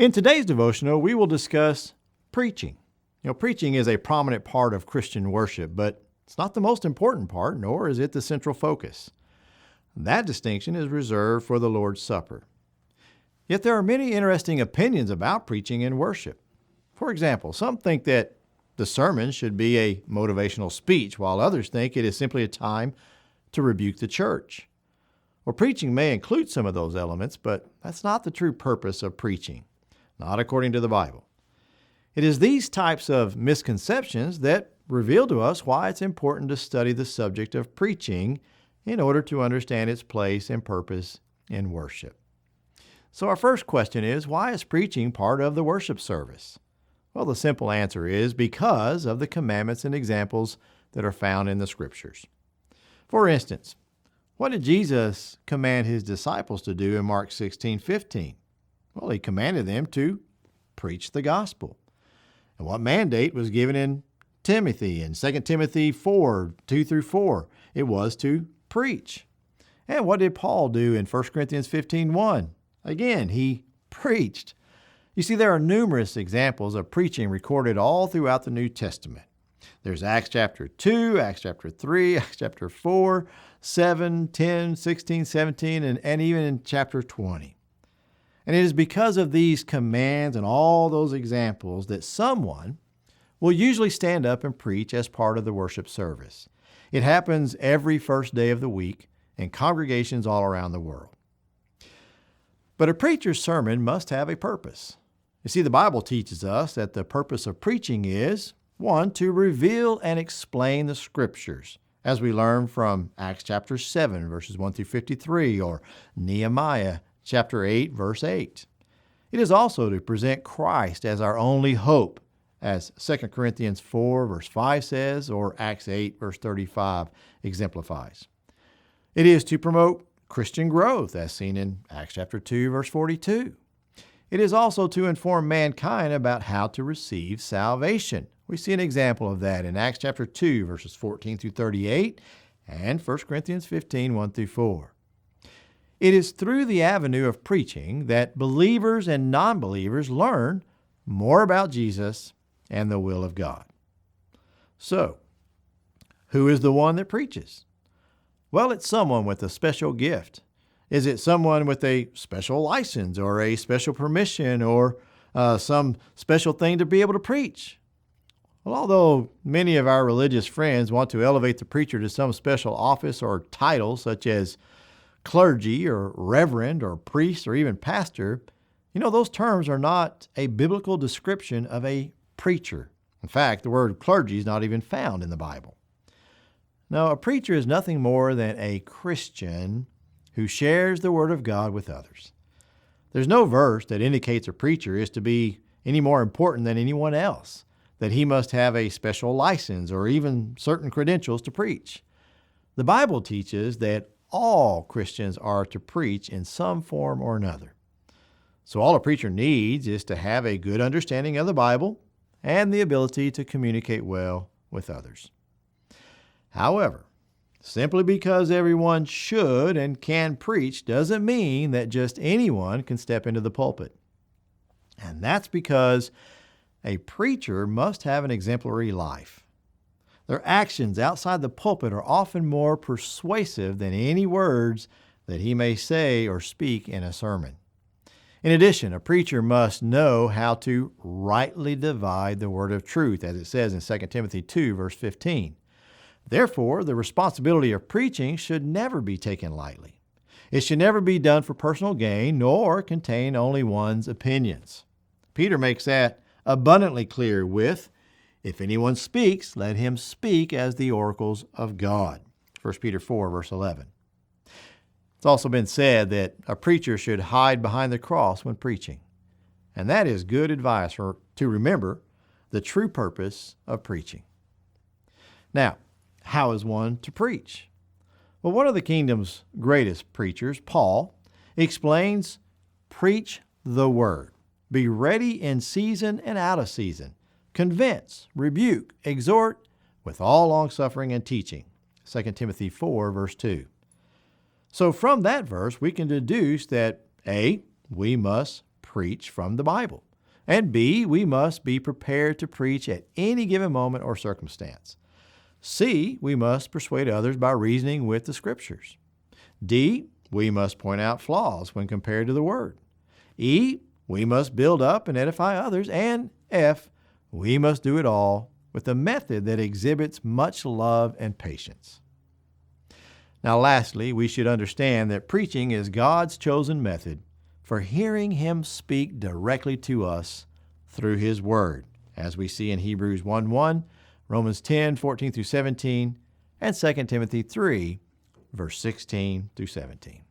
In today's devotional, we will discuss preaching. Preaching is a prominent part of Christian worship, but it's not the most important part, nor is it the central focus. That distinction is reserved for the Lord's Supper. Yet there are many interesting opinions about preaching in worship. For example, some think that the sermon should be a motivational speech, while others think it is simply a time to rebuke the church. Well, preaching may include some of those elements, but that's not the true purpose of preaching, not according to the Bible. It is these types of misconceptions that reveal to us why it's important to study the subject of preaching in order to understand its place and purpose in worship. So our first question is, why is preaching part of the worship service? Well, the simple answer is because of the commandments and examples that are found in the Scriptures. For instance, what did Jesus command his disciples to do in Mark 16:15? Well, he commanded them to preach the gospel. And what mandate was given in Timothy in 2 Timothy 4:2-4? It was to preach. And what did Paul do in 1 Corinthians 15:1? Again, he preached. You see, there are numerous examples of preaching recorded all throughout the New Testament. There's Acts chapter 2, Acts chapter 3, Acts chapter 4, 7, 10, 16, 17, and even in chapter 20. And it is because of these commands and all those examples that someone will usually stand up and preach as part of the worship service. It happens every first day of the week in congregations all around the world. But a preacher's sermon must have a purpose. You see, the Bible teaches us that the purpose of preaching is, 1, to reveal and explain the Scriptures, as we learn from Acts chapter 7, verses 1-53, or Nehemiah chapter 8, verse 8. It is also to present Christ as our only hope, as 2 Corinthians 4, verse 5 says, or Acts 8, verse 35 exemplifies. It is to promote Christian growth, as seen in Acts chapter 2, verse 42. It is also to inform mankind about how to receive salvation. We see an example of that in Acts chapter 2, verses 14-38, and 1 Corinthians 15, 1-4. It is through the avenue of preaching that believers and non-believers learn more about Jesus and the will of God. So, who is the one that preaches? Well, it's someone with a special gift. Is it someone with a special license or a special permission or some special thing to be able to preach? Well, although many of our religious friends want to elevate the preacher to some special office or title such as clergy or reverend or priest or even pastor, those terms are not a biblical description of a preacher. In fact, the word clergy is not even found in the Bible. No, a preacher is nothing more than a Christian who shares the Word of God with others. There's no verse that indicates a preacher is to be any more important than anyone else, that he must have a special license or even certain credentials to preach. The Bible teaches that all Christians are to preach in some form or another. So all a preacher needs is to have a good understanding of the Bible and the ability to communicate well with others. However, simply because everyone should and can preach doesn't mean that just anyone can step into the pulpit. And that's because a preacher must have an exemplary life. Their actions outside the pulpit are often more persuasive than any words that he may say or speak in a sermon. In addition, a preacher must know how to rightly divide the word of truth, as it says in 2 Timothy 2, verse 15. Therefore, the responsibility of preaching should never be taken lightly. It should never be done for personal gain, nor contain only one's opinions. Peter makes that abundantly clear with, "If anyone speaks, let him speak as the oracles of God." 1 Peter 4, verse 11. It's also been said that a preacher should hide behind the cross when preaching. And that is good advice to remember the true purpose of preaching. Now, how is one to preach? Well, one of the kingdom's greatest preachers, Paul, explains, "Preach the word. Be ready in season and out of season. Convince, rebuke, exhort with all longsuffering and teaching." 2 Timothy 4, verse 2. So from that verse, we can deduce that A, we must preach from the Bible. And B, we must be prepared to preach at any given moment or circumstance. C, we must persuade others by reasoning with the Scriptures. D, we must point out flaws when compared to the Word. E, we must build up and edify others. And F, we must do it all with a method that exhibits much love and patience. Now, lastly, we should understand that preaching is God's chosen method for hearing Him speak directly to us through His Word, as we see in Hebrews 1:1, Romans 10:14 through 17, and 2 Timothy 3, verse 16 through 17.